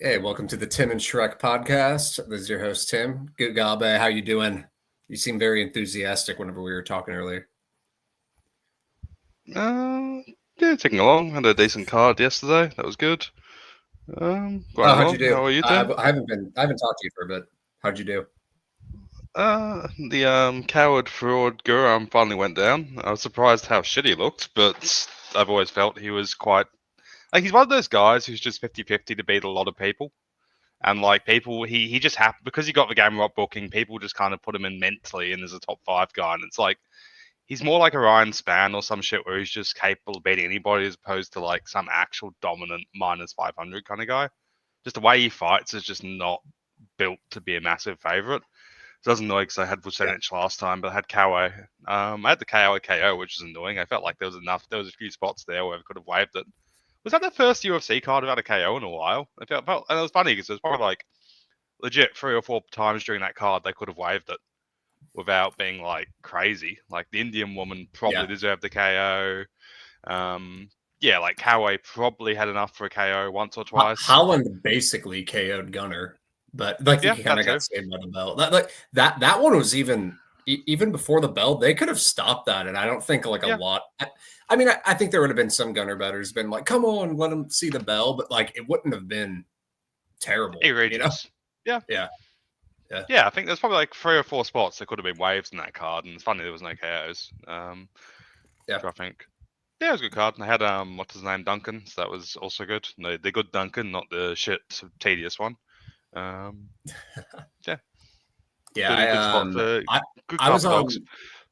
Hey, welcome to the Tim and Shrek podcast. This is your host, Tim. Gugabe, how you doing? You seem very enthusiastic whenever we were talking earlier. Yeah, taking along. Had a decent card yesterday. That was good. Going How'd you along. do? How are you, I, Tim? I haven't talked to you for a bit. How'd you do? The coward fraud Guram finally went down. I was surprised how shit he looked, but I've always felt he was quite like he's one of those guys who's just 50-50 to beat a lot of people. And like people, he just happened because he got the game rock booking. People just kind of put him in mentally and as a top 5 guy, and it's like he's more like a Ryan Spann or some shit where he's just capable of beating anybody as opposed to like some actual dominant minus 500 kind of guy. Just the way he fights is just not built to be a massive favorite. It doesn't annoy because I had Yeah. Vucenic last time, but I had KO. I had the KO, which is annoying. I felt like there was enough. There was a few spots there where I could have waved it. Was that the first UFC card I've had a KO in a while? And it was funny because it was probably like legit 3 or 4 times during that card they could have waved it without being like crazy. Like the Indian woman probably Yeah. deserved the KO. Yeah, like Coway probably had enough for a KO once or twice. Holland basically KO'd Gunner, but like Yeah, he kind that of too. got saved by the bell. That one was even before the bell. They could have stopped that, and I don't think like a Yeah, lot. I mean, I think there would have been some Gunner bettors been like, "Come on, let him see the bell," but like it wouldn't have been terrible, you know? egregious. Yeah, Yeah. Yeah. yeah. I think there's probably like 3 or 4 spots that could have been waves in that card, and it's funny there was no KOs. Yeah. I think. Yeah, it was a good card. And I had what's his name, Duncan. So that was also good. No, the good Duncan, not the shit tedious one. Yeah, good spot for good I card was for dogs. on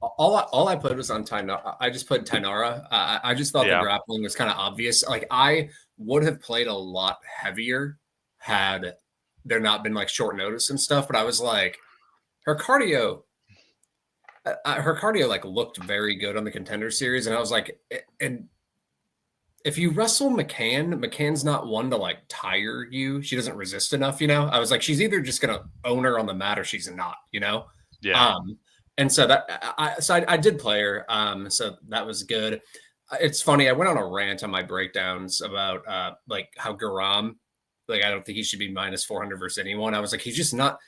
all I played was on Tainara. I just played Tainara. I just thought the Yeah, grappling was kind of obvious. Like I would have played a lot heavier had there not been like short notice and stuff. But I was like, her cardio, her cardio like looked very good on the Contender Series, and I was like, and if you wrestle McCann's not one to like tire you. She doesn't resist enough, you know. I was like, she's either just gonna own her on the mat or she's not, you know. yeah. And so I did play her. So that was good. It's funny. I went on a rant on my breakdowns about like how Garam, like I don't think he should be minus 400 versus anyone. I was like, he's just not.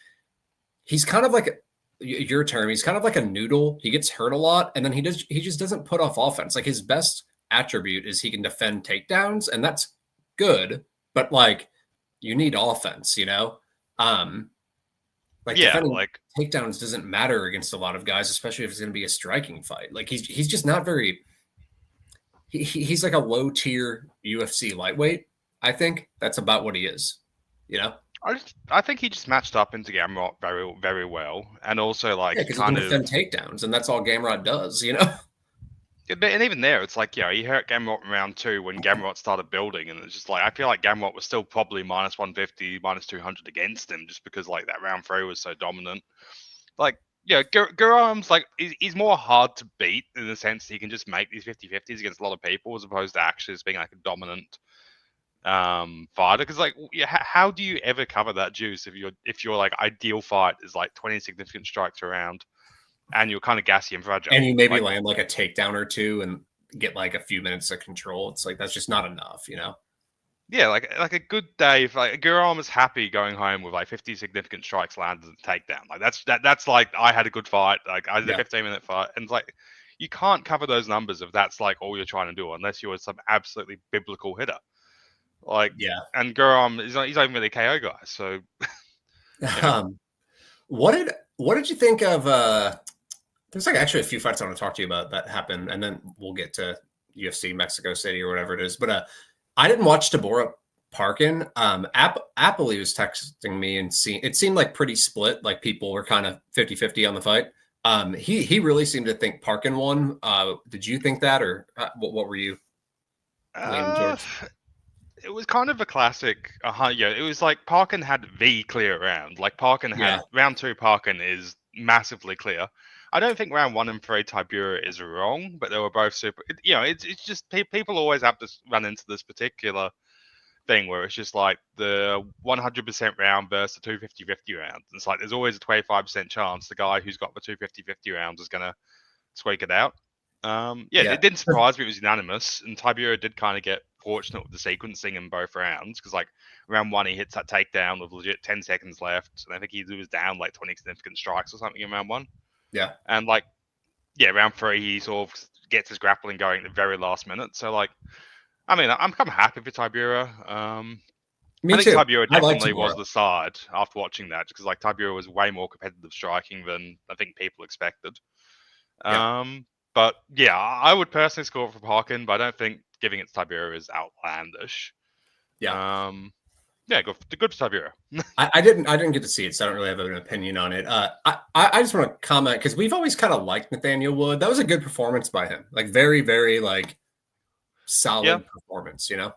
He's kind of like your term. He's kind of like a noodle. He gets hurt a lot, and then he just doesn't put off offense. Like his best attribute is he can defend takedowns, and that's good. But like you need offense, you know. Like Yeah, defending like takedowns doesn't matter against a lot of guys, especially if it's going to be a striking fight. Like he's just not very. He's like a low tier UFC lightweight. I think that's about what he is. You know. I think he just matched up into Gamrot very well, and also like Yeah, he because he can kind defend of. takedowns, and that's all Gamrot does. You know. And even there, it's like, he hurt Gamrot in round 2 when Gamrot started building, and it's just like I feel like Gamrot was still probably minus 150, minus 200 against him, just because like that round 3 was so dominant. Like, Guram's like he's more hard to beat in the sense he can just make these 50-50s against a lot of people, as opposed to actually just being like a dominant fighter. Because like, how do you ever cover that juice if your like ideal fight is like 20 significant strikes around, and you're kind of gassy and fragile? And you maybe Like, land like a takedown or two and get like a few minutes of control. It's like that's just not enough, you know. yeah, like a good day. If like Guram is happy going home with like 50 significant strikes landed and takedown, like that's like I had a good fight. Like I did a Yeah. 15-minute fight, and it's like you can't cover those numbers if that's like all you're trying to do, unless you're some absolutely biblical hitter. Like, Yeah. and Guram he's not even really a KO guy, so you know. Um, what did you think of there's like actually a few fights I want to talk to you about that happened, and then we'll get to UFC Mexico City or whatever it is. But I didn't watch Tabor Parkin. Appley was texting me and it seemed like pretty split, like people were kind of 50-50 on the fight. He really seemed to think Parkin won. Did you think that, or what were you leaning Uh, towards? it was kind of a classic. Yeah, it was like Parkin had the clear round. Like Parkin Yeah. had round 2. Parkin is massively clear. I don't think round 1 and 3 Tibura is wrong, but they were both super. It's just people always have to run into this particular thing where it's just like the 100% round versus the 250-50 round. It's like there's always a 25% chance the guy who's got the 250-50 rounds is gonna squeak it out. Yeah, Yeah. it didn't surprise me it was unanimous, and Tibura did kind of get fortunate with the sequencing in both rounds because like round 1 he hits that takedown with legit 10 seconds left, and I think he was down like 20 significant strikes or something in round 1. Yeah. And like, yeah, round 3 he sort of gets his grappling going at the very last minute. So like, I mean, I'm kind of happy for Tibura. Me I think too. Tibura I like definitely was Tabor. the side after watching that, because like Tibura was way more competitive striking than I think people expected. Yeah. But yeah, I would personally score it for Parkin, but I don't think giving it to Tibura is outlandish. Yeah. Yeah, good for Tibura. I didn't get to see it, so I don't really have an opinion on it. I just want to comment because we've always kind of liked Nathaniel Wood. That was a good performance by him. Like very, very like solid performance, you know?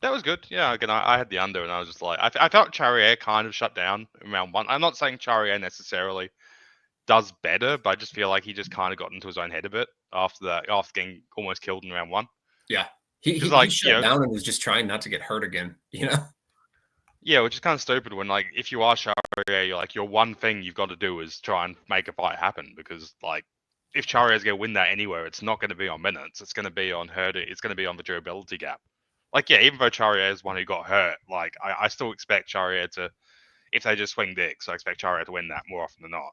That was good. Yeah, again, I had the under, and I was just like, I felt Charrier kind of shut down in round 1. I'm not saying Charrier necessarily does better, but I just feel like he just kind of got into his own head a bit after getting almost killed in round 1. Yeah. Because He like, shut down and was just trying not to get hurt again, you know? yeah, which is kind of stupid when like if you are Charrier, you're like your one thing you've got to do is try and make a fight happen, because like if Charrier's going to win that anywhere, it's not going to be on minutes. It's going to be on hurt. It's going to be on the durability gap. Like, yeah, even though Charrier is one who got hurt, like I still expect Charrier to, if they just swing dicks, I expect Charrier to win that more often than not.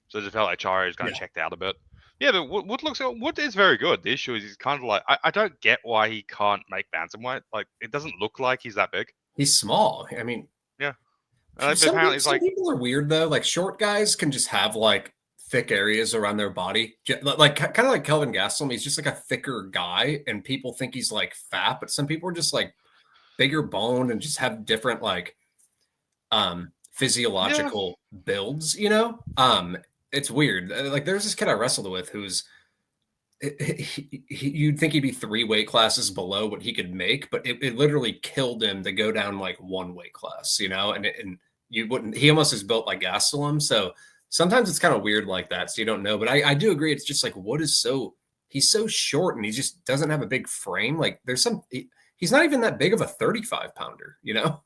So I just felt like Charrier is kind of checked out a bit. Yeah, but Wood is very good. The issue is he's kind of like, I don't get why he can't make bantamweight. Like, it doesn't look like he's that big. He's small. I mean, yeah. Some people are weird though. Like short guys can just have like thick areas around their body, like kind of like Kelvin Gastelum. He's just like a thicker guy, and people think he's like fat, but some people are just like bigger boned and just have different like physiological builds. You know, it's weird. Like there's this kid I wrestled with who's you'd think he'd be 3 weight classes below what he could make, but it literally killed him to go down like 1 weight class, you know, and you wouldn't, he almost is built like Gastelum. So sometimes it's kind of weird like that. So you don't know, but I do agree. It's just like, he's so short and he just doesn't have a big frame. Like he's not even that big of a 35 pounder, you know?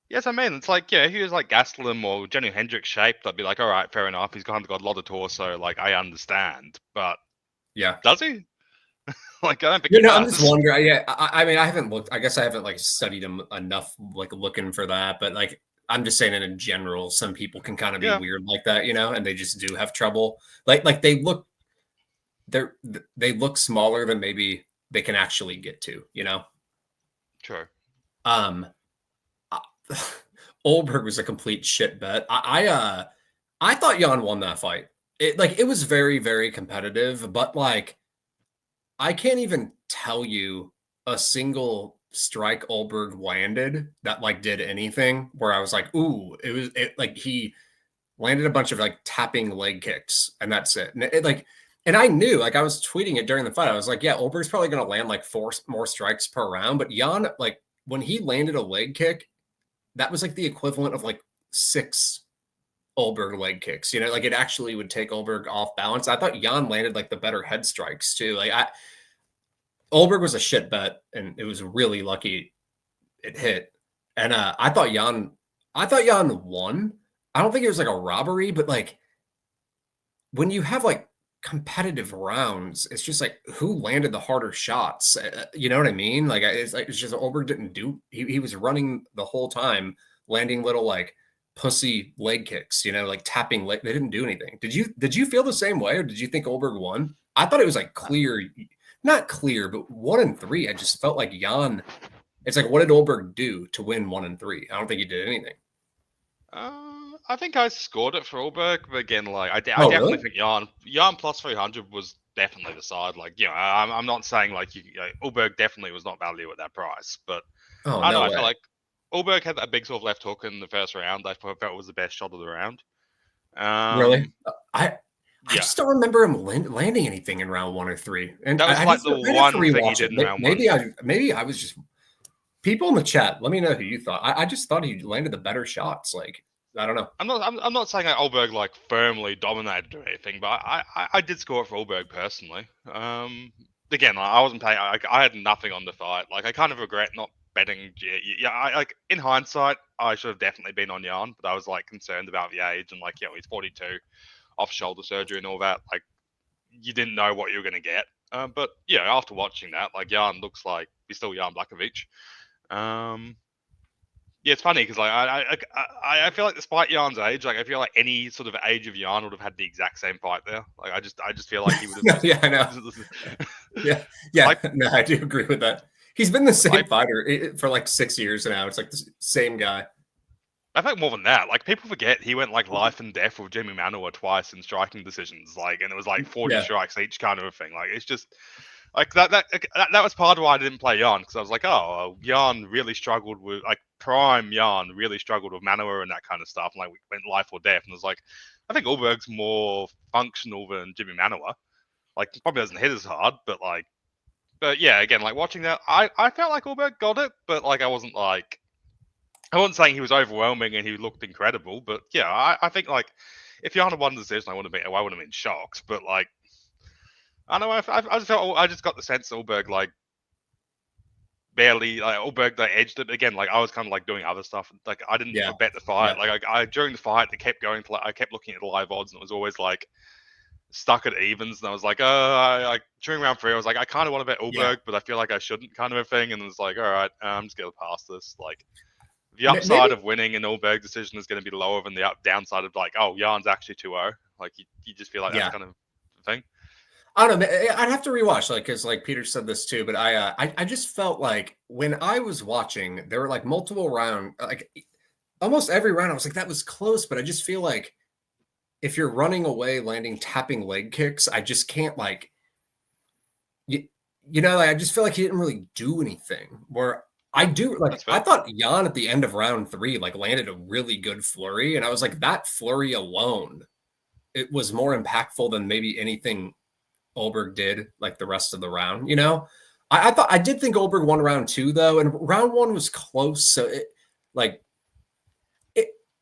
Yes, I mean, it's like, yeah, if he was like Gastelum or Jenny Hendricks shaped, I'd be like, all right, fair enough. He's kind of got a lot of torso. Like, I understand. But yeah, does he? Like, I don't think he does. I'm just wondering. Yeah, I mean, I haven't looked. I guess I haven't like studied him enough, like looking for that. But like, I'm just saying, in general, some people can kind of be weird like that, you know, and they just do have trouble. Like they look smaller than maybe they can actually get to, you know. True. Ulberg was a complete shit bet. I thought Jan won that fight. It was very, very competitive, but like I can't even tell you a single strike Ulberg landed that like did anything where I was like, ooh, like he landed a bunch of like tapping leg kicks and that's it. And I knew, like I was tweeting it during the fight. I was like, yeah, Ulberg's probably going to land like 4 more strikes per round. But Jan, like when he landed a leg kick, that was like the equivalent of like 6 Ulberg leg kicks, you know, like it actually would take Ulberg off balance. I thought Jan landed like the better head strikes too. Ulberg was a shit bet and it was really lucky it hit. And I thought Jan won. I don't think it was like a robbery, but like when you have like competitive rounds, it's just like who landed the harder shots. You know what I mean? Like it's just Ulberg didn't do. He was running the whole time, landing little like pussy leg kicks. You know, like tapping leg. They didn't do anything. Did you feel the same way, or did you think Ulberg won? I thought it was like clear, not clear, but 1 and 3. I just felt like Jan. It's like, what did Ulberg do to win 1 and 3? I don't think he did anything. I think I scored it for Ulberg, but again, like I definitely think Jan plus 300 was definitely the side. Like, you know, I'm not saying like Ulberg definitely was not value at that price, but I don't know. I feel like Ulberg had that big sort of left hook in the first round. I felt it was the best shot of the round. Really, I just don't remember him landing anything in round 1 or 3. And that was like the one thing he did in round 1. Maybe I was just. People in the chat, let me know who you thought. I just thought he landed the better shots. Like, I don't know. I'm not saying that Ulberg like firmly dominated or anything, but I did score it for Ulberg personally. Again, I wasn't paying. I had nothing on the fight. Like, I kind of regret not betting. Yeah. Like in hindsight, I should have definitely been on Jan, but I was like concerned about the age and like, he's 42, off shoulder surgery and all that. Like, you didn't know what you were going to get. But yeah, after watching that, like Jan looks like he's still Jan Blakovic. Yeah, it's funny because like I feel like despite Jan's age, like I feel like any sort of age of Jan would have had the exact same fight there. Like I just feel like he would have just Yeah, I know. Yeah. like No, I do agree with that. He's been the same like fighter for like 6 years now. It's like the same guy. I think more than that. Like people forget he went like life and death with Jimmy Manuwa twice in striking decisions. Like, and it was like 40 Yeah. strikes each kind of a thing. Like it's just like that was part of why I didn't play Jan because I was like, oh, Jan really struggled with like prime Jan really struggled with Manuwa and that kind of stuff. And like we went life or death, and it was like I think Ulberg's more functional than Jimmy Manuwa. Like probably doesn't hit as hard, but yeah, again, like watching that, I felt like Ulberg got it, but like I wasn't saying he was overwhelming and he looked incredible, but yeah, I think like if Jan had won the decision, I wouldn't have been shocked. But like, I don't know, I just got the sense that Ulberg like barely like Ulberg they edged it again. Like I was kind of like doing other stuff. Like I didn't bet the fight. Yeah. Like I during the fight, it kept going to like I kept looking at the live odds and it was always like stuck at evens. And I was like, during round 3, I was like, I kind of want to bet Ulberg, but I feel like I shouldn't, kind of a thing. And it was like, all right, I'm just gonna pass this. Like. The upside of winning an Ulberg decision is going to be lower than the downside of like, oh, Jan's actually 2-0. Like you just feel like that's kind of the thing. I don't know. I'd have to rewatch, like, because like Peter said this too, but I just felt like when I was watching, there were like multiple round, like almost every round, I was like, that was close, but I just feel like if you're running away, landing, tapping leg kicks, I just can't like, like, I just feel like he didn't really do anything. Where I do like I thought Jan at the end of round 3 like landed a really good flurry, and I was like that flurry alone, it was more impactful than maybe anything Ulberg did like the rest of the round. I did think Ulberg won round 2 though, and round 1 was close, so it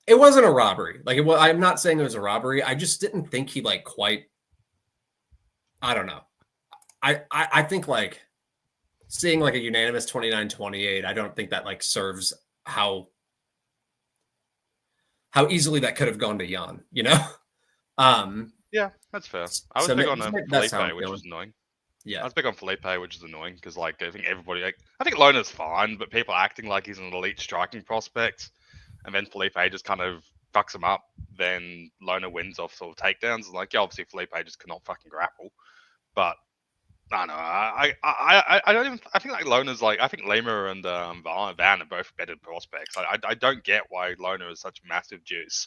wasn't a robbery. Like I'm not saying it was a robbery. I just didn't think he like quite. I don't know. I think like. Seeing like a unanimous 29-28, I don't think that like serves how easily that could have gone to Jan, Yeah, that's fair. I was big on Felipe, which was annoying. Yeah, I was big on Felipe, which is annoying because like I think everybody, I think Lona's fine, but people acting like he's an elite striking prospect, and then Felipe just kind of fucks him up. Then Lona wins off sort of takedowns, and like obviously Felipe just cannot fucking grapple, but. I don't know. I don't even. I think like Lona's like. I think Lima and Van are both better prospects. I don't get why Lona is such massive juice.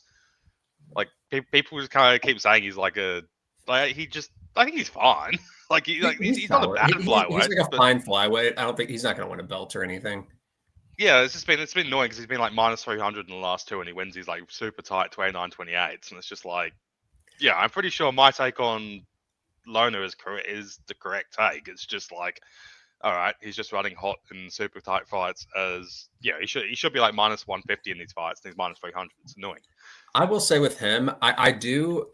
Like people just kind of keep saying he's like a. Like he just. I think he's fine. Like he's not a bad flyweight. He's like a fine flyweight. I don't think he's not going to win a belt or anything. Yeah, it's been annoying because he's been like minus 300 in the last 2, and he wins these like super tight 29-28s, and it's just like, yeah, I'm pretty sure my take on. Lona is the correct take. It's just like, all right, he's just running hot in super tight fights. As he should be like minus 150 in these fights. And he's minus 300. It's annoying. I will say with him, I do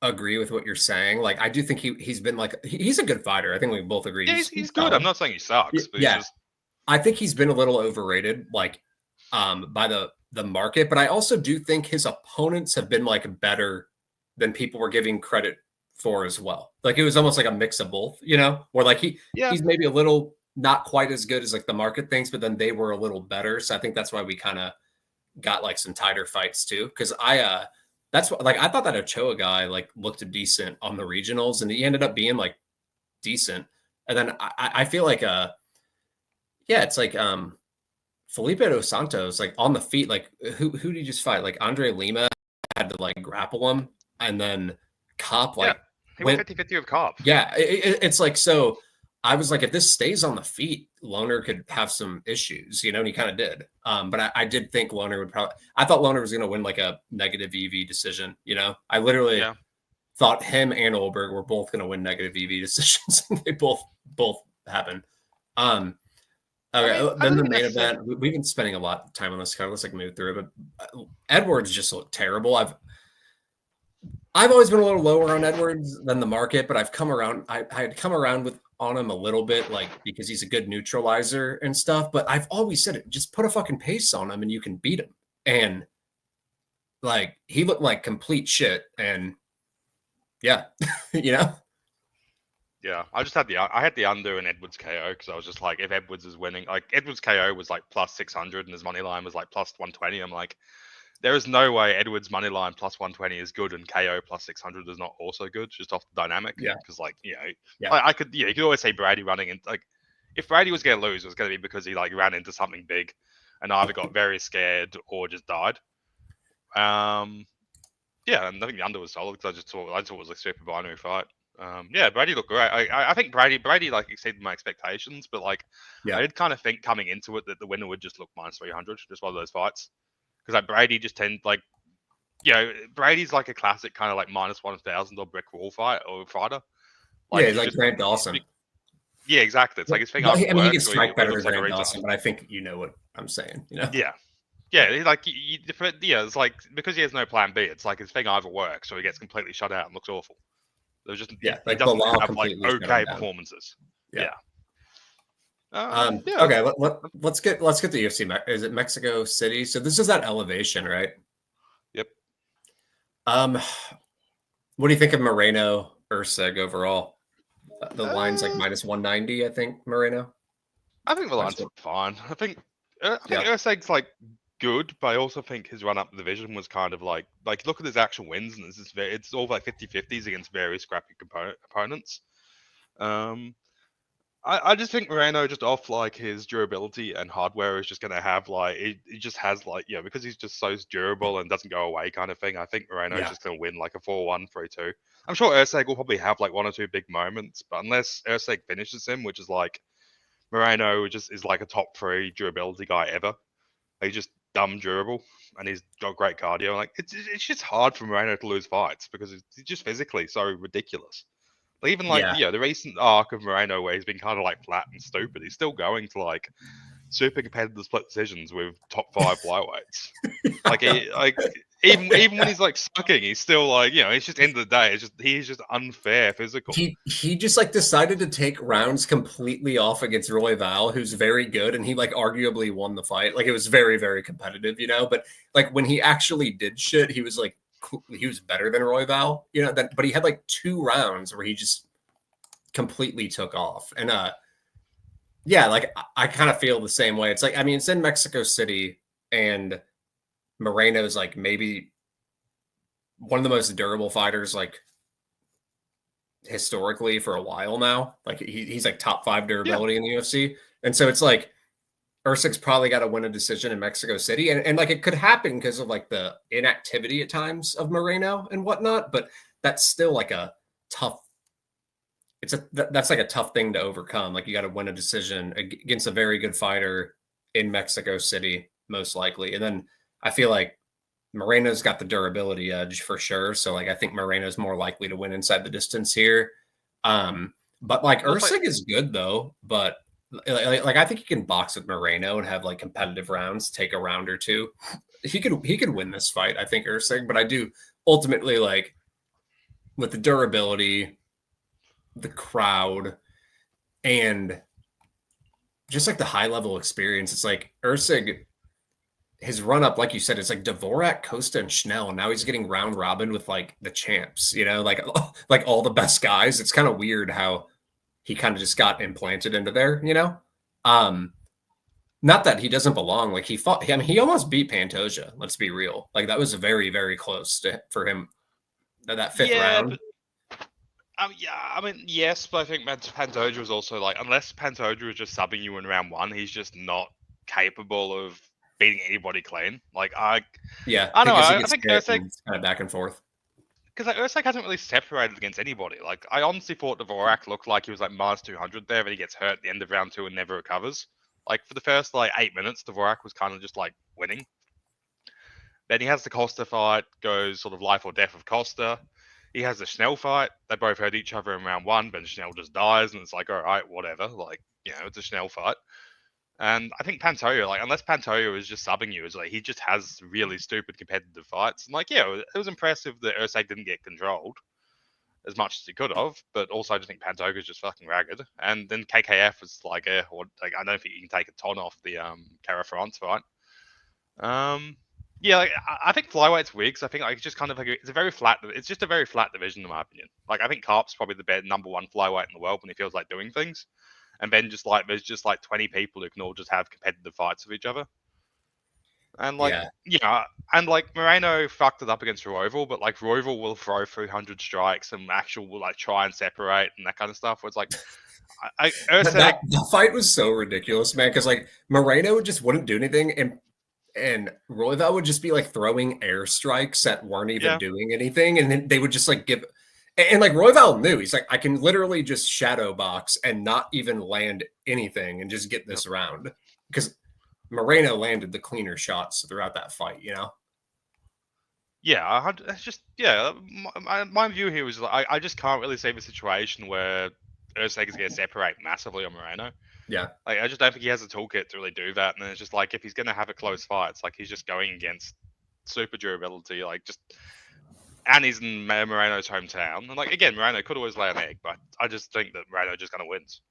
agree with what you're saying. Like I do think he's been like he's a good fighter. I think we both agree. Yeah, he's good. I'm not saying he sucks. But yeah, I think he's been a little overrated, like by the market. But I also do think his opponents have been like better than people were giving credit for as well. Like it was almost like a mix of both, where like he's maybe a little not quite as good as like the market thinks, but then they were a little better. So I think that's why we kind of got like some tighter fights too. Cause that's what, like, I thought that Ochoa guy like looked decent on the regionals and he ended up being like decent. And then I feel like, it's like, Felipe dos Santos, like on the feet, like who did he just fight? Like Andre Lima had to like grapple him, and then Cop like he went 50-50 with Cop. Yeah, it's like, so I was like, if this stays on the feet, Loner could have some issues, and he kind of did. But I did think Loner would I thought Loner was going to win like a negative EV decision. I literally thought him and Ulberg were both going to win negative EV decisions. And they both happened. Okay, then the main event. We've been spending a lot of time on this card. Let's like move through it. But Edwards just looked terrible. I've always been a little lower on Edwards than the market, but I've come around. I had come around on him a little bit, like because he's a good neutralizer and stuff. But I've always said it: just put a fucking pace on him, and you can beat him. And like he looked like complete shit. And yeah, Yeah, I had the under in Edwards KO because I was just like, if Edwards is winning, like Edwards KO was like plus 600 and his money line was like plus 120. I'm like, there is no way Edwards money line plus 120 is good and KO plus 600 is not also good, just off the dynamic. Yeah. Because like, Yeah. I could, you could always say Brady running in, like, if Brady was going to lose, it was going to be because he like ran into something big and either got very scared or just died. Yeah, and I think the under was solid because I thought it was a super binary fight. Yeah, Brady looked great. I think Brady like exceeded my expectations, but like Yeah. I did kind of think coming into it that the winner would just look minus 300, just one of those fights. Because like Brady just Brady's like a classic kind of like minus 1,000 or brick wall fight or fighter. Yeah, Like he's like Grant Dawson. Yeah, exactly. It's like his thing. But, I mean, he can works, strike better than like Grant Dawson, but I think you know what I'm saying. You know? Yeah. Yeah, like it's like because he has no plan B. It's like his thing either works or he gets completely shut out and looks awful. There's just he like doesn't Bilal have like completely shut him okay down. performances. Yeah. Yeah. Okay, let's get the UFC. Is it Mexico City? So this is that elevation, right? Yep. What do you think of Moreno Erceg overall? The line's like minus 190, I think, Moreno. I think the line's fine. I think Erceg's like good, but I also think his run up the division was kind of like look at his actual wins, and it's all like 50-50s against very scrappy opponents. I just think Moreno just off like his durability and hardware is just going to have like he just has like because he's just so durable and doesn't go away kind of thing. I think Moreno is just going to win like a 4-1, 3-2. I'm sure Erceg will probably have like one or two big moments, but unless Erceg finishes him, which is like Moreno just is like a top 3 durability guy ever. He's just dumb durable and he's got great cardio. Like it's just hard for Moreno to lose fights because he's just physically so ridiculous. Like even like the recent arc of Moreno where he's been kind of like flat and stupid, he's still going to like super competitive split decisions with top 5 flyweights. Even when he's like sucking, he's still like it's just end of the day. He's just unfair physical. He just like decided to take rounds completely off against Royval, who's very good, and he like arguably won the fight. Like it was very very competitive, But like when he actually did shit, he was like. He was better than Royval, but he had like 2 rounds where he just completely took off. And like I kind of feel the same way. It's like, I mean, it's in Mexico City and Moreno's like maybe one of the most durable fighters like historically for a while now. Like he's like top 5 durability in the UFC. And so it's like Erceg's probably got to win a decision in Mexico City. And like it could happen because of like the inactivity at times of Moreno and whatnot, but that's still like a tough, that's like a tough thing to overcome. Like you got to win a decision against a very good fighter in Mexico City, most likely. And then I feel like Moreno's got the durability edge for sure. So like I think Moreno's more likely to win inside the distance here. But like Erceg is good though, but like I think he can box with Moreno and have like competitive rounds, take a round or two. He could win this fight, I think, Erceg, but I do ultimately like with the durability, the crowd, and just like the high level experience. It's like Erceg, his run up, like you said, it's like Dvorak, Costa, and Schnell. And now he's getting round robin with like the champs, like all the best guys. It's kind of weird how he kind of just got implanted into there, not that he doesn't belong. Like he fought, I mean, he almost beat Pantoja. Let's be real. Like that was very, very close for him. That 5th round. I mean, yes, but I think Pantoja was also like, unless Pantoja was just subbing you in round 1, he's just not capable of beating anybody clean. Like I don't know. I think Erceg kind of back and forth. Because like, Erceg hasn't really separated against anybody. Like I honestly thought Dvorak looked like he was like minus 200 there, but he gets hurt at the end of round 2 and never recovers. Like for the first like 8 minutes, Dvorak was kind of just like winning. Then he has the Costa fight, goes sort of life or death of Costa. He has the Schnell fight. They both hurt each other in round 1, but Schnell just dies, and it's like, all right, whatever. Like, it's a Schnell fight. And I think Pantoja, like, unless Pantoja is just subbing you, is like he just has really stupid competitive fights. And like, it was impressive that Erceg didn't get controlled as much as he could have, but also I just think Pantoja is just fucking ragged. And then KKF was like, I don't think you can take a ton off the Cara France fight. Yeah, like I think flyweight's weak. So I think like it's just kind of like it's just a very flat division in my opinion. Like I think Carp's probably the best number one flyweight in the world when he feels like doing things, and then just like there's just like 20 people who can all just have competitive fights with each other. And like Yeah. and like Moreno fucked it up against Royval, but like Royval will throw 300 strikes and actual will like try and separate and that kind of stuff. Where it's like Erceg, The fight was so ridiculous, man, because like Moreno just wouldn't do anything, and Royval would just be like throwing air strikes that weren't even yeah, doing anything, and then they would just like give, and like Royval knew, he's like, I can literally just shadow box and not even land anything and just get this round, because Moreno landed the cleaner shots throughout that fight, you know? yeah, it's just my view here is like I just can't really see the situation where Erceg is going to separate massively on Moreno. Yeah. Like I just don't think he has a toolkit to really do that. And it's just like if he's going to have a close fight, it's like he's just going against super durability, like just. And he's in Moreno's hometown. And like again, Moreno could always lay an egg, but I just think that Moreno just kind of wins.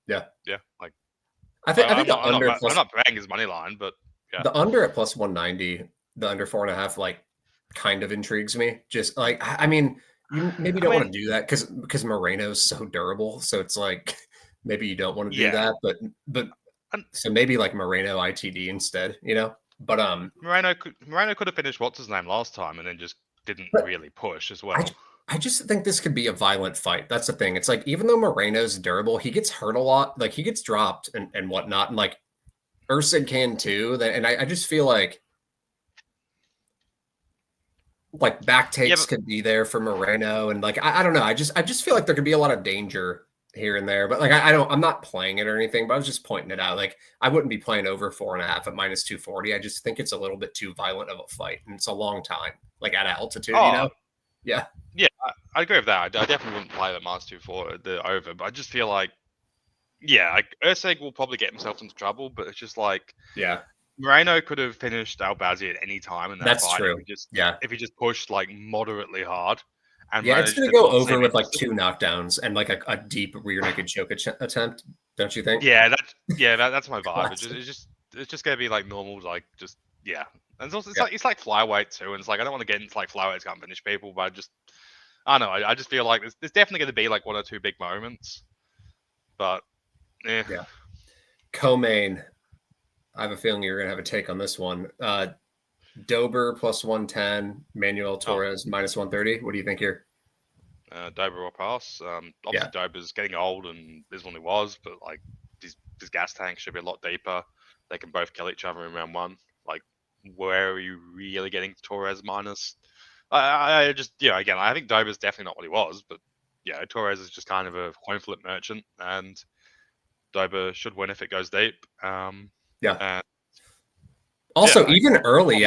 Yeah. Like I think I'm the not, under I'm not betting his money line, but yeah. the under at plus 190, the under 4.5, like kind of intrigues me. Just like, I mean, you maybe don't want to do that because Moreno's so durable. So it's like maybe you don't want to do that, but so maybe like Moreno ITD instead, you know? But Moreno could have finished what's his name last time and then just didn't really push as well. I just think this could be a violent fight. That's the thing. It's like even though Moreno's durable, he gets hurt a lot. Like he gets dropped and whatnot, and like Erceg can too. And I just feel like back takes could be there for Moreno, and like I don't know. I just feel like there could be a lot of danger here and there. But like I'm not playing it or anything, but I was just pointing it out. Like I wouldn't be playing over 4.5 at minus 240. I just think it's a little bit too violent of a fight, and it's a long time, like at altitude, you know? Yeah. Yeah, I agree with that. I definitely wouldn't play the minus 240 the over, but I just feel like like Erceg will probably get himself into trouble, but it's just like Moreno could have finished Albazi at any time in that That's fight. true. If he just pushed like moderately hard. And it's going to go over with like 2 knockdowns and like a deep rear naked choke attempt. Don't you think? Yeah, that's my vibe. It's just going to be like normal, like just And it's also it's like flyweight too, and it's like I don't want to get into like flyweights can't finish people, but I don't know. I just feel like there's definitely going to be like 1 or 2 big moments, but yeah. Co-main. I have a feeling you're going to have a take on this one. Dober plus 110, Manuel Torres minus 130. What do you think here? Dober will pass. Obviously, Dober's getting old and is when he was, but like his gas tank should be a lot deeper. They can both kill each other in round 1. Like, where are you really getting Torres minus? I just again, I think Dober's definitely not what he was, but Torres is just kind of a coin flip merchant, and Dober should win if it goes deep. Also, even early,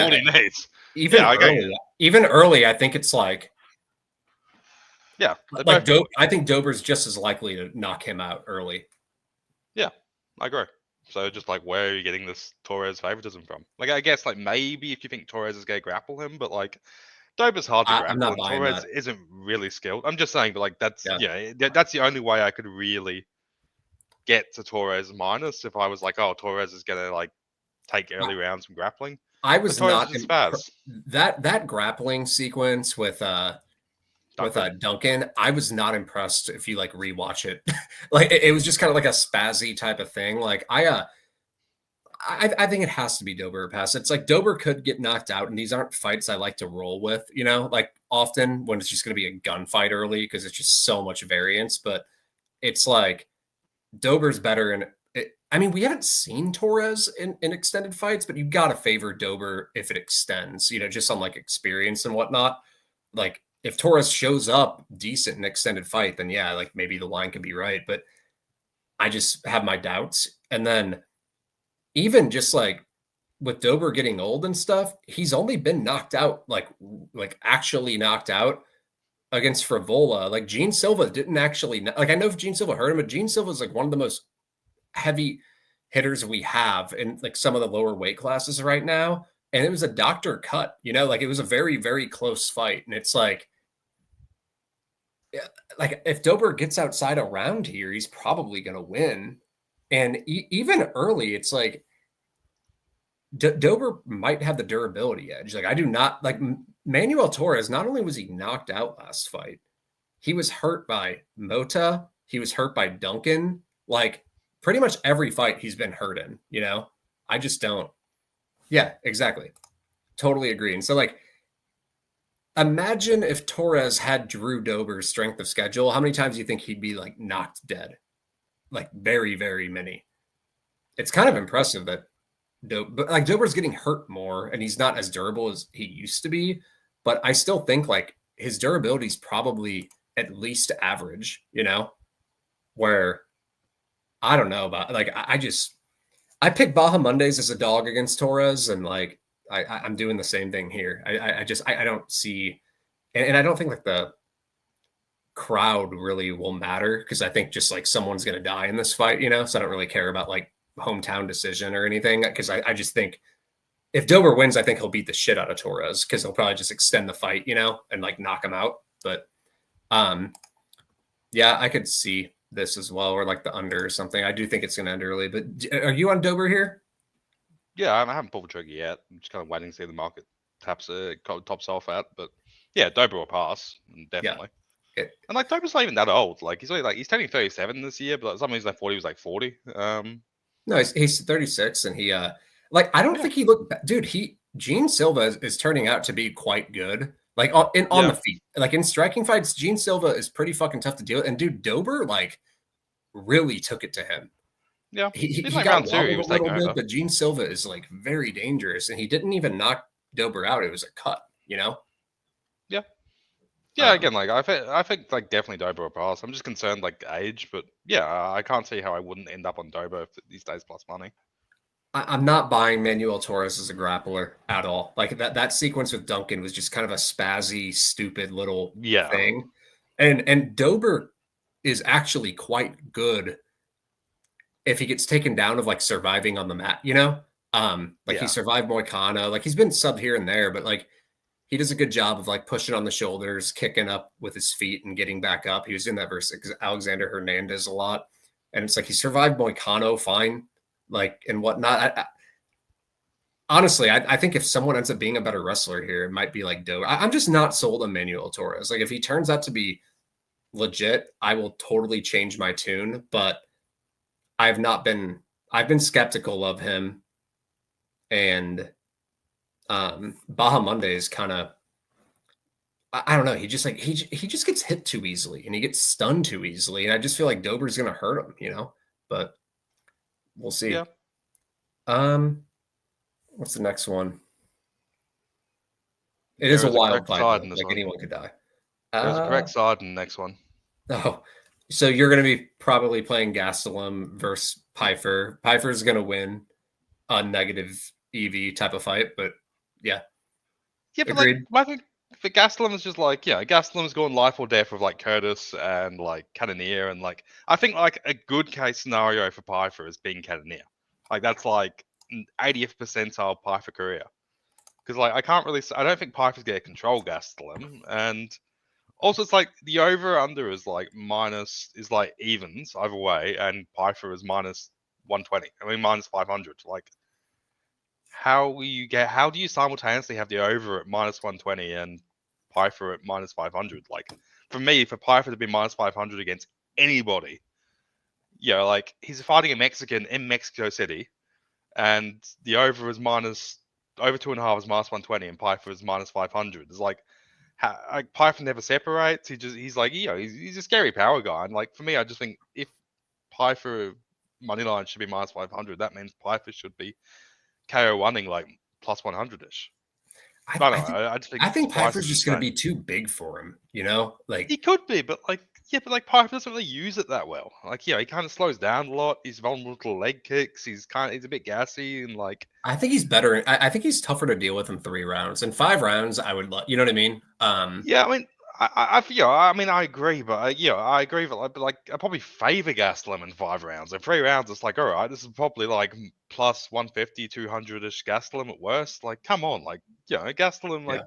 even early, I think it's like, I think Dober's just as likely to knock him out early. Yeah, I agree. So just like, where are you getting this Torres favoritism from? Like, I guess like maybe if you think Torres is going to grapple him, but like Dober's hard to grapple, and Torres isn't really skilled. I'm just saying, but like that's that's the only way I could really get to Torres minus if I was like, oh, Torres is going to like take early rounds from grappling. I was not that grappling sequence with Duncan. I was not impressed. If you like rewatch it, like it was just kind of like a spazzy type of thing. Like I think it has to be Dober pass. It's like Dober could get knocked out, and these aren't fights I like to roll with. You know, like often when it's just going to be a gunfight early because it's just so much variance. But it's like Dober's better in. I mean, we haven't seen Torres in extended fights, but you got to favor Dober if it extends, you know, just on like experience and whatnot. Like if Torres shows up decent in extended fight, then like maybe the line could be right. But I just have my doubts. And then even just like with Dober getting old and stuff, he's only been knocked out, like actually knocked out against Frivola. Like Gene Silva didn't actually, like I know if Gene Silva hurt him, but Gene Silva is like one of the most heavy hitters we have in like some of the lower weight classes right now. And it was a doctor cut, you know, like it was a very, very close fight. And it's like if Dober gets outside a round here, he's probably going to win. And even early, it's like Dober might have the durability edge. Like I do not like Manuel Torres. Not only was he knocked out last fight, he was hurt by Mota. He was hurt by Duncan. Like pretty much every fight he's been hurt in. You know, I just don't. Yeah, exactly. Totally agree. And so like, imagine if Torres had Drew Dober's strength of schedule. How many times do you think he'd be like knocked dead? Like very, very many. It's kind of impressive that but like Dober's getting hurt more and he's not as durable as he used to be. But I still think like his durability is probably at least average, you know, where I don't know about like I pick Baja Mondays as a dog against Torres, and like I'm doing the same thing here. I don't see, and I don't think like the crowd really will matter because I think just like someone's gonna die in this fight, you know. So I don't really care about like hometown decision or anything because I just think if Dober wins, I think he'll beat the shit out of Torres because he'll probably just extend the fight, you know, and like knock him out. But yeah, I could see this as well, or like the under or something. I do think it's going to end early. But are you on Dober here? Yeah, I haven't pulled the trigger yet. I'm just kind of waiting to see the market tops off at. But yeah, Dober will pass definitely. Yeah. And like Dober's not even that old. Like he's turning 37 this year, but some reason I thought he was like 40. No, he's 36, and he like I don't think he looked dude. Gene Silva is turning out to be quite good. Like on the feet, like in striking fights, Gene Silva is pretty fucking tough to deal with. And dude, Dober like really took it to him. Yeah, he got wobbled a little bit, but Gene Silva is like very dangerous, and he didn't even knock Dober out. It was a cut, you know. Yeah, yeah. Again, like I think like definitely Dober will pass. I'm just concerned like age, but yeah, I can't see how I wouldn't end up on Dober these days plus money. I'm not buying Manuel Torres as a grappler at all. Like that sequence with Duncan was just kind of a spazzy, stupid little thing. And Dober is actually quite good if he gets taken down of like surviving on the mat, you know? He survived Moicano. Like he's been subbed here and there, but like he does a good job of like pushing on the shoulders, kicking up with his feet and getting back up. He was in that versus Alexander Hernandez a lot. And it's like he survived Moicano fine. Like and whatnot. Honestly, I think if someone ends up being a better wrestler here, it might be like Dober. I'm just not sold on Manuel Torres. Like if he turns out to be legit, I will totally change my tune. But I've been skeptical of him, and Baja Monday is kind of I don't know. He just like he just gets hit too easily and he gets stunned too easily, and I just feel like Dober's gonna hurt him, you know. But we'll see. Yeah. What's the next one? It is a wild fight. Like anyone could die. There's a correct side in the next one. Oh, so you're going to be probably playing Gastelum versus Pyfer. Pyfer's going to win a negative EV type of fight, but yeah. Yeah, but agreed. Like, I think for Gastelum is just like, yeah, Gastelum's going life or death with like Curtis and like Cannonier, and like I think like a good case scenario for Pyfer is being Cannonier. Like that's like 80th percentile Pyfer career. Because like I don't think Pyfer's going to control Gastelum, and also it's like the over under is like evens either way, and Pyfer is minus 120. I mean minus 500. Like how do you simultaneously have the over at minus 120 and Pyfer at minus 500? Like for me, for Pyfer to be minus 500 against anybody, you know, like he's fighting a Mexican in Mexico City, and the over is over 2.5 is minus 120, and Pyfer is minus 500. It's like Pyfer never separates. He's like, you know, he's a scary power guy. And like for me, I just think if Pyfer moneyline should be minus 500, that means Pyfer should be KO winning like plus 100ish. I think Pyfer's just going to be too big for him, you know? Like he could be, but like Pyfer doesn't really use it that well. Like, yeah, he kind of slows down a lot. He's vulnerable to leg kicks. He's a bit gassy, and like I think he's better. I think he's tougher to deal with in 3 rounds. In 5 rounds, I would you know what I mean? Yeah, I mean, I agree, but I agree, but like I probably favor Gastelum in 5 rounds. In 3 rounds, it's like, all right, this is probably like plus 150, 200ish Gastelum at worst. Like, come on, like, you know, Gastelum, like,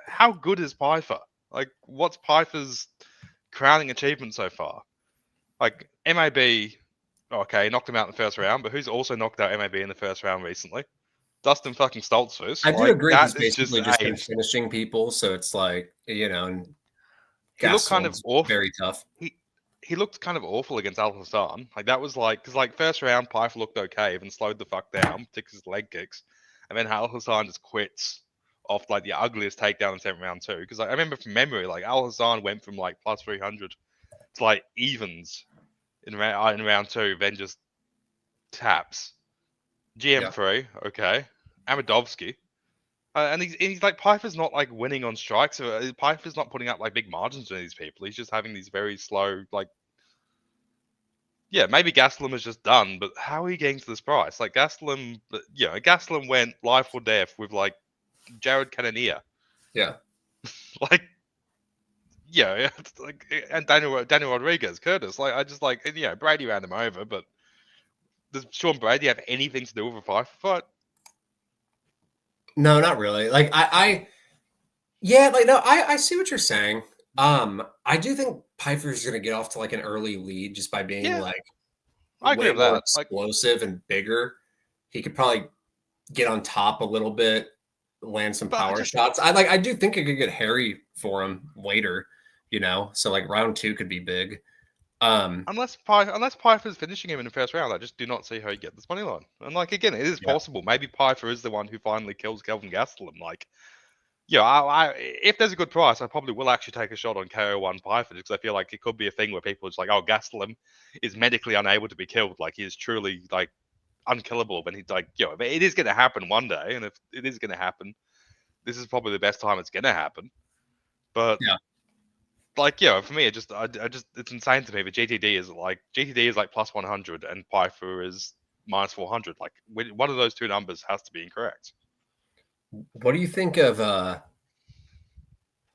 how good is Pyfer? Like, what's Pyfer's crowning achievement so far? Like, MAB, okay, knocked him out in the first round, but who's also knocked out MAB in the first round recently? Dustin fucking Stoltzfus. I do Like, agree he's that is just basically just been aged. finishing people, so it's like, and He looked kind of Gastelum's awful. very tough. He looked kind of awful against Al Hassan. Like, that was like, because like first round, Pyfer looked okay, even slowed the fuck down, particularly his leg kicks, and then Al Hassan just quits off like the ugliest takedown in 10th round too. Because like, I remember from memory, like Al Hassan went from like plus 300 to like evens in round 2, then just taps. GM3, okay. Amadovsky. And he's like, Pyfer's not like winning on strikes. So Pyfer's not putting up like big margins to these people. He's just having these very slow, like, yeah, maybe Gastelum is just done, but how are you getting to this price? Like Gastelum, Gastelum went life or death with like Jared Cannonier. Yeah. Like, yeah, like, and Daniel Rodriguez, Curtis. Like, I just like, Brady ran him over, but does Sean Brady have anything to do with a Pyfer fight? No, not really. Like I see what you're saying. I do think Pyfer's gonna get off to like an early lead just by being like I agree way with more that. explosive and bigger. He could probably get on top a little bit, land some power shots. I do think it could get hairy for him later, So like round 2 could be big. Unless Pyfer's finishing him in the first round, I just do not see how you get this money line. And like again, it is possible. Maybe Pyfer is the one who finally kills Kelvin Gastelum. Like, if there's a good price, I probably will actually take a shot on KO1 Pyfer because I feel like it could be a thing where people are just like, oh, Gastelum is medically unable to be killed. Like he is truly like unkillable. But he's like, it is going to happen one day, and if it is going to happen, this is probably the best time it's going to happen. But like, for me, it's insane to me. But GTD is like plus 100 and Pyfer is minus 400. Like one of those two numbers has to be incorrect. What do you think of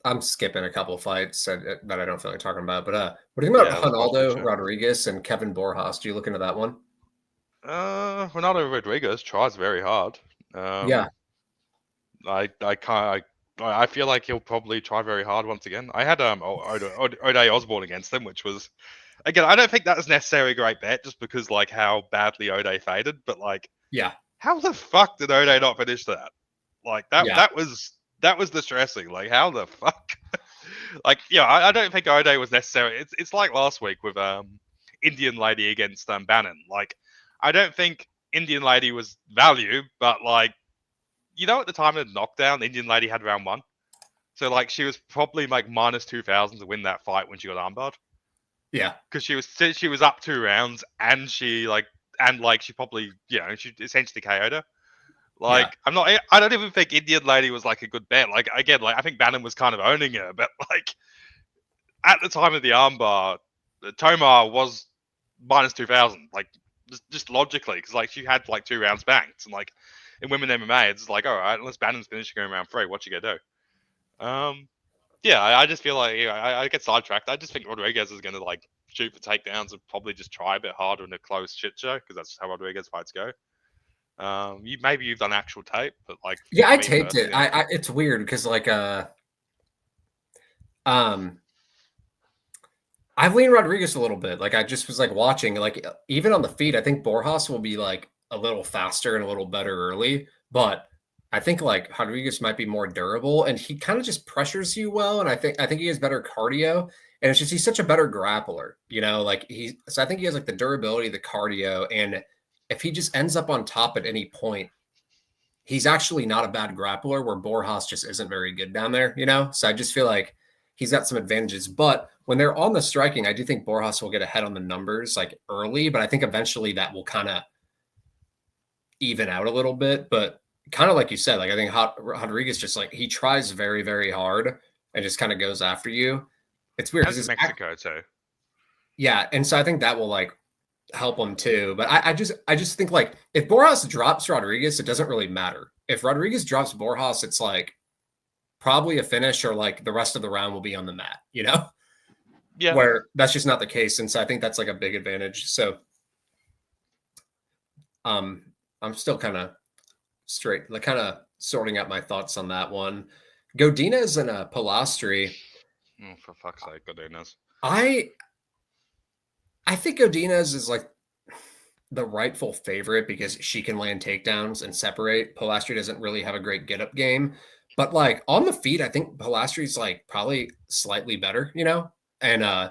I'm skipping a couple fights that I don't feel like talking about, but what do you think about Ronaldo Rodriguez and Kevin Boros? Do you look into that one? Ronaldo Rodriguez tries very hard. Yeah. I feel like he'll probably try very hard once again. I had O'Day Osborne against him, which was, again, I don't think that was necessarily a great bet just because like how badly O'Day faded, but like, how the fuck did O'Day not finish that? Like that was distressing. Like how the fuck? Like I don't think O'Day was necessary. It's like last week with Indian Lady against Bannon. Like I don't think Indian Lady was value, but like at the time of the knockdown, Indian Lady had round 1, so like she was probably like minus 2,000 to win that fight when she got armbarred. Yeah, because she was up 2 rounds and she probably she essentially KO'd her. Like I don't even think Indian Lady was like a good bet. Like again, like I think Bannon was kind of owning her, but like at the time of the armbar, Tomar was minus 2,000. Like just logically, because like she had like 2 rounds banked, and like in women MMA, it's like all right, unless Bannon's finishing her in round 3, what you gonna do? I just feel like I get sidetracked. I just think Rodriguez is gonna like shoot for takedowns and probably just try a bit harder in a close shit show because that's how Rodriguez fights go. You've done actual tape, but like I taped it. It's weird because like I've leaned Rodriguez a little bit. Like I just was like watching, like even on the feed, I think Borjas will be like a little faster and a little better early, but I think like Rodriguez might be more durable and he kind of just pressures you well. And I think he has better cardio, and it's just he's such a better grappler, so I think he has like the durability, the cardio, and if he just ends up on top at any point, he's actually not a bad grappler where Borjas just isn't very good down there, So I just feel like he's got some advantages. But when they're on the striking, I do think Borjas will get ahead on the numbers like early, but I think eventually that will kind of even out a little bit. But kind of like you said, like I think Rodriguez just like he tries very, very hard and just kind of goes after you. It's weird because it's Mexico too. Yeah, and so I think that will like help him too. But I just think like if Borjas drops Rodriguez, it doesn't really matter. If Rodriguez drops Borjas, it's like probably a finish or like the rest of the round will be on the mat, Yeah. Where that's just not the case. And so I think that's like a big advantage. So I'm still kind of sorting out my thoughts on that one. Godinez and Polastri. Oh, for fuck's sake, Godinez. I think Godinez is like the rightful favorite because she can land takedowns and separate. Polastri doesn't really have a great get up game, but like on the feet, I think Polastri's like probably slightly better, and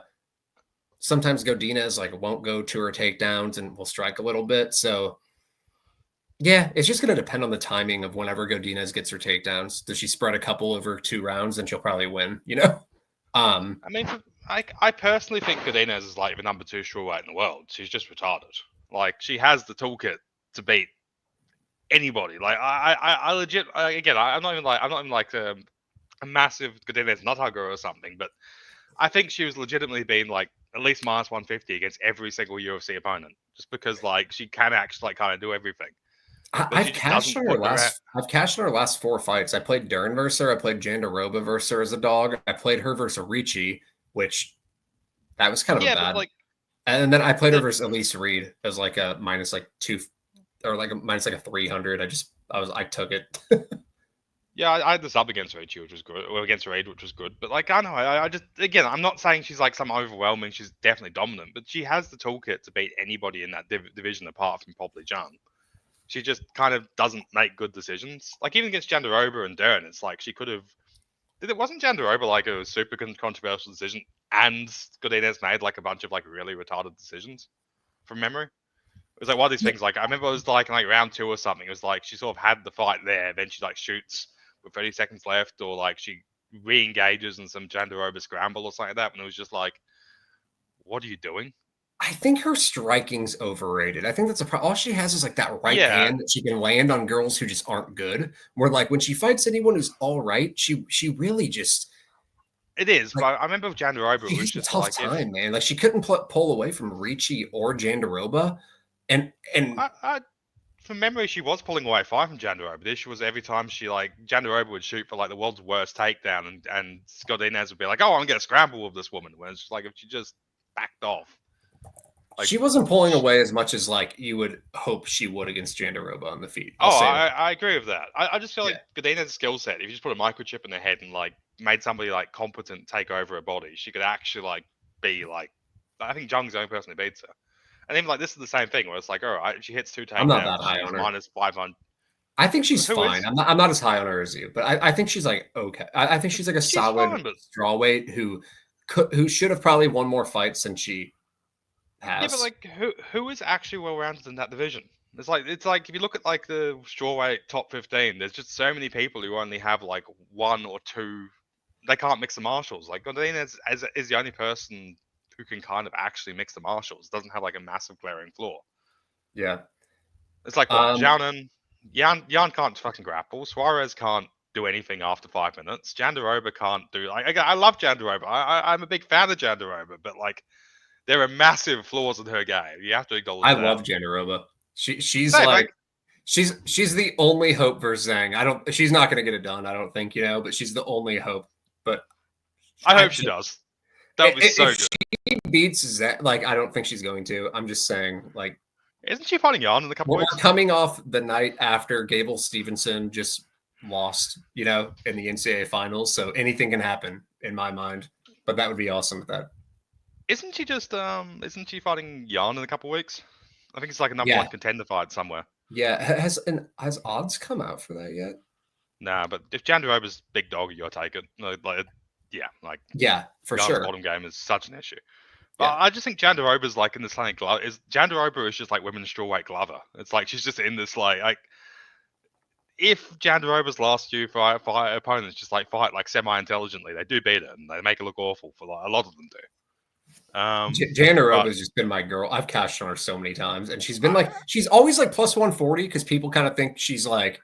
sometimes Godinez like won't go to her takedowns and will strike a little bit. So yeah, it's just going to depend on the timing of whenever Godinez gets her takedowns. Does she spread a couple over 2 rounds? Then she'll probably win, I mean, I personally think Godinez is like the number 2 strawweight in the world. She's just retarded. Like, she has the toolkit to beat anybody. Like, I legit, again, I'm not even like a massive Godinez nut hugger or something, but I think she was legitimately being like at least minus 150 against every single UFC opponent, just because like she can actually like kind of do everything. I've cashed on her last 4 fights. I played Dern versus her. I played Jandaroba versus her as a dog. I played her versus Ricci, which that was kind of a bad. But, like, and then I played her versus Elise Reed as like a minus like 2 or like a minus like a 300. I took it. Yeah, I had the sub against Ricci, which was good, or against Reed, which was good. But like, I don't know, I just, again, I'm not saying she's like some overwhelming. She's definitely dominant, but she has the toolkit to beat anybody in that division apart from probably John. She just kind of doesn't make good decisions. Like even against Jandaroba and Dern, it's like she could have. It wasn't Jandaroba like a super controversial decision, and Godinez made like a bunch of like really retarded decisions from memory. It was like one of these things. Like I remember it was like in like round 2 or something. It was like she sort of had the fight there, then she like shoots with 30 seconds left, or like she re-engages in some Jandaroba scramble or something like that. And it was just like, what are you doing? I think her striking's overrated. I think that's all she has is like that right hand that she can land on girls who just aren't good. Where like when she fights anyone who's all right, she really just. It is, like, but I remember with Jandaroba, it was just a tough time, man. Like she couldn't pull away from Ricci or Jandaroba, and from memory, she was pulling away fine from Jandaroba. The issue was every time she like Jandaroba would shoot for like the world's worst takedown, and Godinez would be like, "Oh, I'm gonna scramble with this woman." When it's just like if she just backed off. Like, she wasn't pulling away as much as like you would hope she would against Jandaroba on the feet. I agree with that. I just feel like Godinez's skill set, if you just put a microchip in her head and like made somebody like competent take over her body, she could actually like be like. I think Jung's the only person who beats her. And even like this is the same thing where it's like, all right, she hits 2 takedowns. I'm not that high on her. Minus 500. I think she's fine. I'm not as high on her as you, but I think she's like okay. I think she's like a solid strawweight who should have probably won more fights than she has. Yeah, but like who is actually well rounded in that division? It's like if you look at like the strawweight top 15, there's just so many people who only have like 1 or 2. They can't mix the martials. Like Godinez is the only person who can kind of actually mix the martials. Doesn't have like a massive glaring flaw. Yeah, it's like what Jan can't fucking grapple. Suarez can't do anything after 5 minutes. Jandaroba can't do like I love Jandaroba. I'm a big fan of Jandaroba, but like there are massive flaws in her game. You have to acknowledge that. I love Jandaroba. She's like she's the only hope versus Zhang. She's not going to get it done. I don't think but she's the only hope. But I hope she does. That would be so good. She beats Zhang, like I don't think she's going to. I'm just saying, like, isn't she fighting Jan in a couple weeks? We're coming off the night after Gable Stevenson just lost, in the NCAA finals. So anything can happen in my mind. But that would be awesome with that. Isn't she fighting Jan in a couple weeks? I think it's like a number 1 contender fight somewhere. Yeah, has odds come out for that yet? Nah, but if Jandaroba's big dog, you'll take it. For sure. Bottom game is such an issue. But I just think Jandaroba's like in this like Jandaroba is just like women's strawweight Glover. It's like she's just in this like if Jandaroba's last few fight opponents just like fight like semi-intelligently, they do beat her and they make it look awful for like a lot of them do. Jandaroba's just been my girl. I've cashed on her so many times, and she's been she's always like plus 140 because people kind of think she's like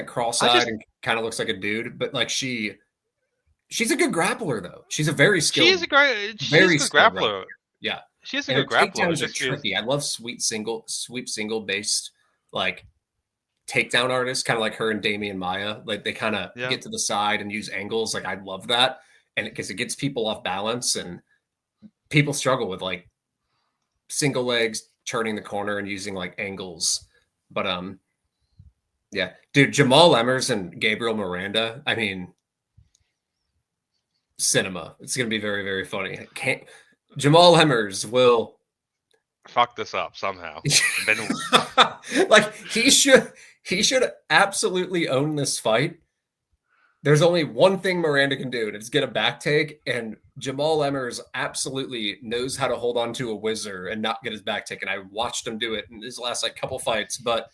cross-eyed and kind of looks like a dude, but like she's a good grappler though. She's a very skilled. She's a good grappler. Yeah, she's a good grappler. Takedowns are tricky. I love sweep single based like takedown artists, kind of like her and Damian Maya. Like they kind of get to the side and use angles. Like I love that, and because it gets people off balance and people struggle with like single legs turning the corner and using like angles. But yeah, dude, Jamal Emmers and Gabriel Miranda. I mean, cinema. It's gonna be very, very funny. Jamal Emmers will fuck this up somehow. And then Like he should absolutely own this fight. There's only one thing Miranda can do, and it's get a back take. And Jamal Emmers absolutely knows how to hold on to a whizzer and not get his back taken. I watched him do it in his last like couple fights, but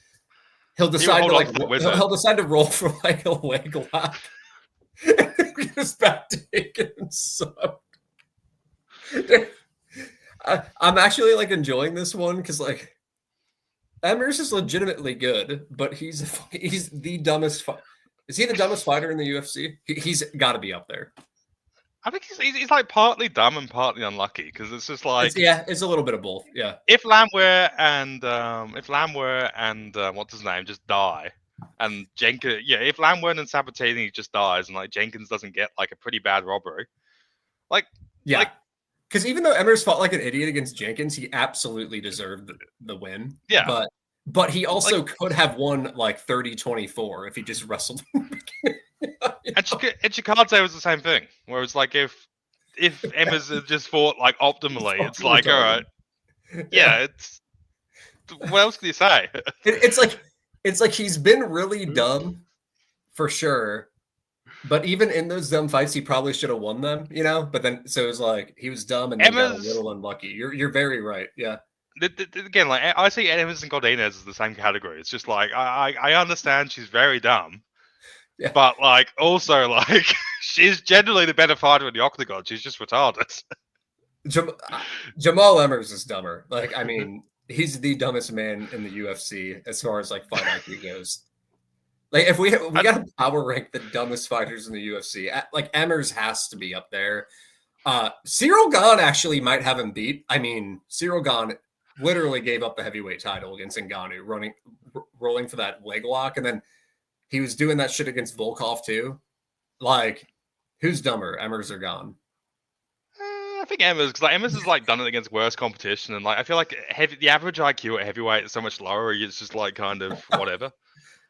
he'll decide to like he'll decide to roll for like a leg lock and get his back taken. So I'm actually like enjoying this one because like Emmers is legitimately good, but he's the dumbest. Is he the dumbest fighter in the UFC? He's got to be up there. I think he's like partly dumb and partly unlucky because it's just like it's a little bit of both. Yeah. If Lamware and what's his name just die, and Jenkins, if Lamware and Sabatini just dies, and like Jenkins doesn't get like a pretty bad robbery, because even though Emmers fought like an idiot against Jenkins, he absolutely deserved the win. Yeah. But he also could have won like 30-24 if he just wrestled. And Chikadze was the same thing, where it's like if Emmers had just fought like optimally, it's like all right, it's what else can you say? It's like he's been really dumb for sure, but even in those dumb fights, he probably should have won them, But then so it was like he was dumb and then got a little unlucky. You're very right, yeah. Again, like I see Emmers and Godinez as the same category. It's just like I understand she's very dumb, but like also like she's generally the better fighter in the octagon. She's just retarded. Jamal Emmers is dumber. Like I mean, he's the dumbest man in the UFC as far as like fight IQ goes. Like if we got to power rank the dumbest fighters in the UFC, like Emmers has to be up there. Cyril Gane actually might have him beat. I mean, Cyril Gane literally gave up the heavyweight title against Ngannou, rolling for that leg lock, and then he was doing that shit against Volkov too. Like, who's dumber, Emmers or Gane? I think Emmers, because like Emmers has like done it against worse competition, and like I feel like the average IQ at heavyweight is so much lower. It's just like kind of whatever.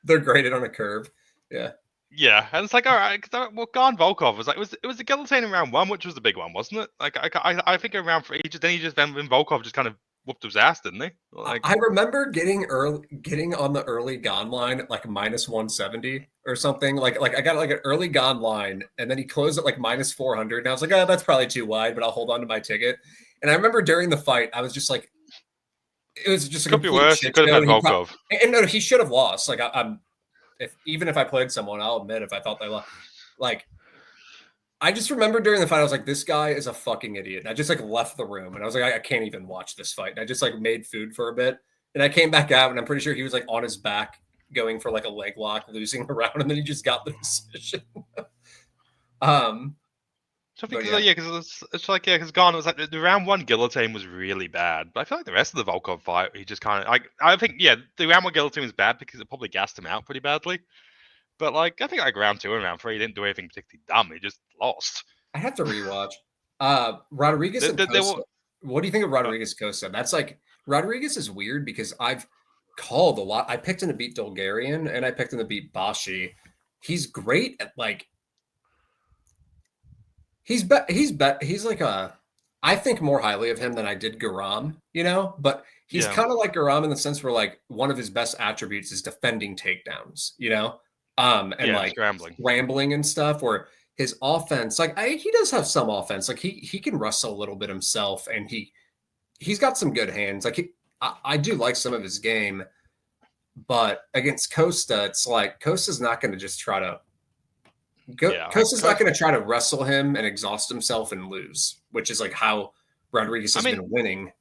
They're graded on a curve. Yeah. Yeah, and it's like all right. Well, Gane Volkov was like it was the guillotine in round 1, which was the big one, wasn't it? Like I think in round 3, then Volkov just kind of whooped his ass, didn't he? Like, I remember getting on the early Gane line at like -170 or something. Like I got like an early Gane line, and then he closed at like -400, and I was like, oh, that's probably too wide, but I'll hold on to my ticket. And I remember during the fight, I was just like, it was just a could be worse. He could have had Volkov, and no, he should have lost. Like I'm, even if I played someone, I'll admit if I thought they lost, like. I just remember during the fight, I was like, this guy is a fucking idiot. And I just like left the room and I was like, I can't even watch this fight. And I just like made food for a bit. And I came back out and I'm pretty sure he was like on his back going for like a leg lock, losing a round. And then he just got the decision. because Gane was like the round 1 guillotine was really bad. But I feel like the rest of the Volkov fight, he just kind of, I think, the round 1 guillotine was bad because it probably gassed him out pretty badly. But like I think like round 2 and round 3, he didn't do anything particularly dumb. He just lost. I have to rewatch. Rodriguez and Costa. What do you think of Rodriguez Costa? That's like Rodriguez is weird because I've called a lot. I picked him to beat Bulgarian and I picked him to beat Bashi. He's great at like he's like I think more highly of him than I did Garam, but he's kind of like Garam in the sense where like one of his best attributes is defending takedowns, and like scrambling and stuff, where his offense, like he does have some offense, like he can wrestle a little bit himself, and he's got some good hands. Like I do like some of his game, but against Costa, it's like Costa's not going to just try to Costa's not going to try to wrestle him and exhaust himself and lose, which is like how Rodriguez has been winning.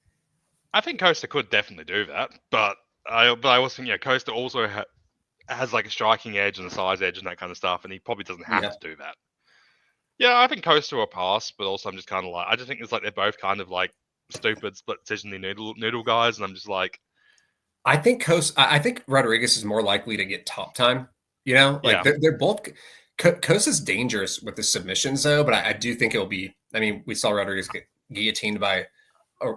I think Costa could definitely do that, but I also think Costa also has like a striking edge and a size edge and that kind of stuff, and he probably doesn't have to do that. Yeah, I think Costa will pass, but also I'm just kind of like, I just think it's like they're both kind of like stupid split decision noodle guys, and I'm just like, I think Rodriguez is more likely to get top time. They're both. Costa's dangerous with the submissions though, but I do think it'll be. I mean, we saw Rodriguez get guillotined by.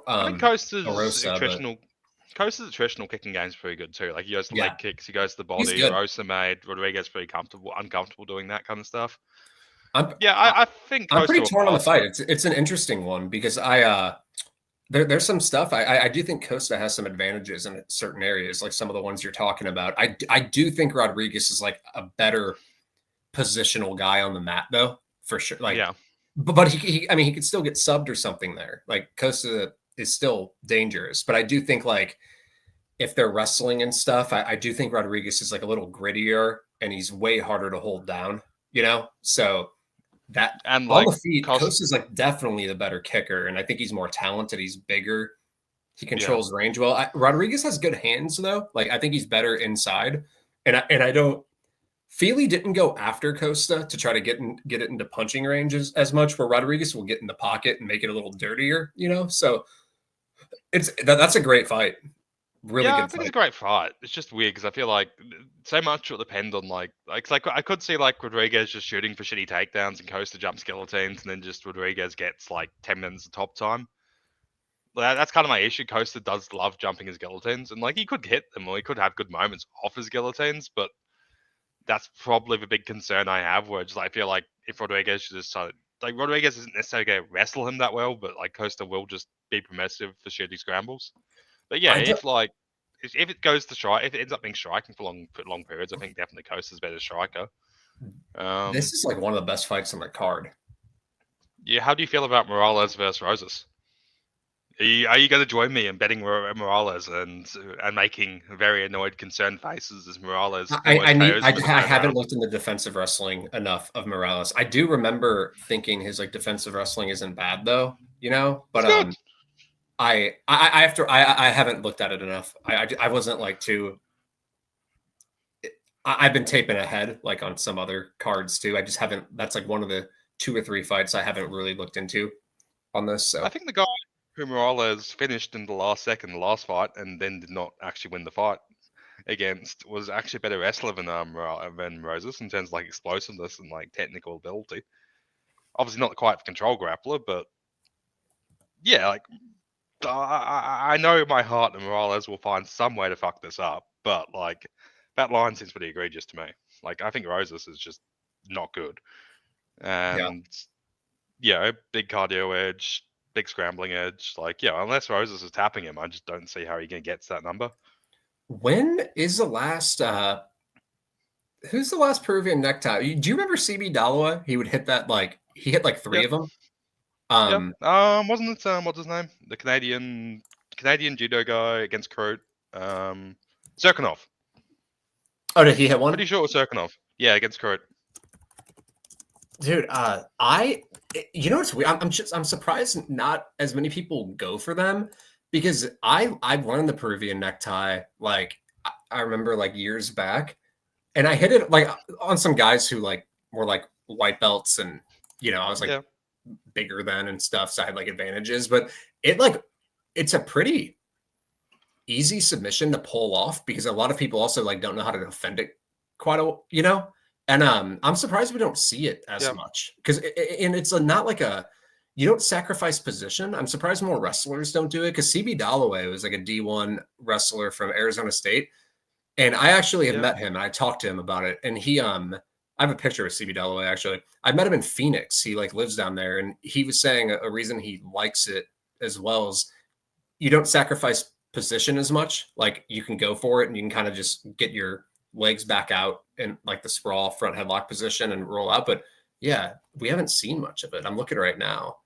I think Costa's attritional kicking game is pretty good too. Like he goes to leg kicks, he goes to the body. Rosa made Rodriguez pretty uncomfortable doing that kind of stuff. I think I'm pretty torn on the fight. It's an interesting one because There's some stuff. I do think Costa has some advantages in certain areas, like some of the ones you're talking about. I do think Rodriguez is like a better positional guy on the mat, though, for sure. Like, Yeah. but I mean, he could still get subbed or something there. Like Costa is still dangerous, but I do think like if they're wrestling and stuff, I do think Rodriguez is like a little grittier and he's way harder to hold down. So that And on like the feet, Costa's like definitely the better kicker, and I think he's more talented. He's bigger. He controls range well. Rodriguez has good hands though. Like I think he's better inside, and I don't. Feely didn't go after Costa to try to get it into punching ranges as much, where Rodriguez will get in the pocket and make it a little dirtier. So that's a great fight. Really good I think fight. it's a great fight. It's just weird because I feel like so much will depend on like I could see like Rodriguez just shooting for shitty takedowns and Costa jumps guillotines, and then just Rodriguez gets like 10 minutes of top time. That's kind of my issue. Costa does love jumping his guillotines, and like he could hit them or he could have good moments off his guillotines, but that's probably the big concern I have. Where just I feel like if Rodriguez just like Rodriguez isn't necessarily going to wrestle him that well, but like Costa will just be permissive for shitty scrambles. But yeah, if it goes to strike, if it ends up being striking for long periods, I think definitely Costa's better striker. This is like one of the best fights on the card. Yeah, how do you feel about Morales versus Rosas? Are you going to join me in betting Morales and making very annoyed, concerned faces as Morales? I haven't looked into defensive wrestling enough of Morales. I do remember thinking his like defensive wrestling isn't bad though, but I haven't looked at it enough. I wasn't like too. I've been taping ahead like on some other cards too. I just haven't. That's like one of the 2 or 3 fights I haven't really looked into on this. So I think the guy who Morales finished in the last fight, and then did not actually win the fight against, was actually a better wrestler than Rosas in terms of like explosiveness and like technical ability. Obviously not quite a control grappler, but yeah, like I know in my heart that Morales will find some way to fuck this up, but like that line seems pretty egregious to me. Like I think Rosas is just not good, and big cardio edge, big scrambling edge. Like unless Rosas is tapping him, I just don't see how he can get to that number. When is the last? Who's the last Peruvian necktie? Do you remember CB Dalloway? He would hit that he hit like 3 of them. Wasn't it what's his name? The Canadian judo guy against Kroot. Serkinov. Oh, did he hit one? Pretty sure it was Serkinov. Yeah, against Kroot. Dude, what's weird? I'm surprised not as many people go for them, because I've learned the Peruvian necktie like I remember like years back, and I hit it like on some guys who like were like white belts, and I was like bigger then and stuff, so I had like advantages, but it's a pretty easy submission to pull off, because a lot of people also like don't know how to defend it quite and I'm surprised we don't see it as much, because it's not like you don't sacrifice position. I'm surprised more wrestlers don't do it, because CB Dalloway was like a D1 wrestler from Arizona State, and I actually have met him and I talked to him about it, and he I have a picture of CB Dalloway actually. I met him in Phoenix. He like lives down there, and he was saying a reason he likes it as well is you don't sacrifice position as much. Like you can go for it and you can kind of just get your legs back out in like the sprawl front headlock position and roll out. But yeah, we haven't seen much of it. I'm looking right now.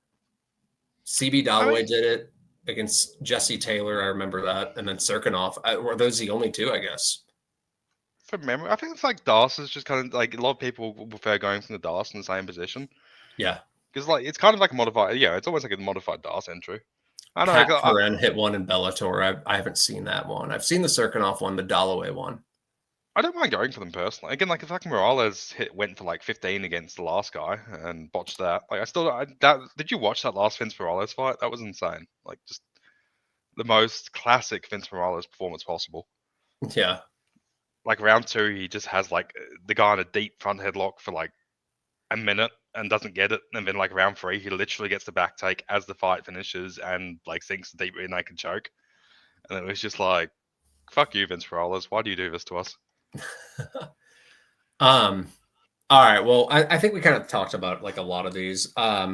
CB Dalloway did it against Jesse Taylor. I remember that. And then Serkinov. Were those the only 2, I guess? From memory, I think it's like Das is just kind of like a lot of people prefer going from the Das in the same position. Yeah. Because like it's kind of like a modified, it's almost like a modified Das entry. I don't know. Karen hit one in Bellator. I haven't seen that one. I've seen the Serkinov one, the Dalloway one. I don't mind going for them personally. Again, like if fucking Morales went for like 15 against the last guy and botched that, like did you watch that last Vince Morales fight? That was insane. Like just the most classic Vince Morales performance possible. Yeah. Like round 2, he just has like the guy in a deep front headlock for like a minute and doesn't get it, and then like round 3, he literally gets the back take as the fight finishes and like sinks the deep rear naked choke, and it was just like, fuck you, Vince Morales. Why do you do this to us? All right. Well, I think we kind of talked about like a lot of these. Oh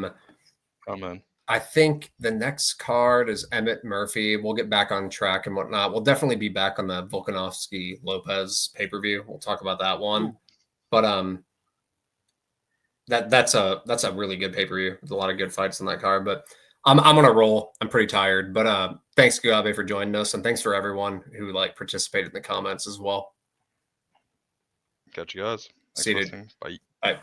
man. I think the next card is Emmett Murphy. We'll get back on track and whatnot. We'll definitely be back on the Volkanovski Lopez pay-per-view. We'll talk about that one. Ooh. But that's a really good pay-per-view. There's a lot of good fights in that card. But I'm on a roll. I'm pretty tired. But thanks, Gugabe, for joining us, and thanks for everyone who participated in the comments as well. Catch you guys. See you, dude. Bye. Bye.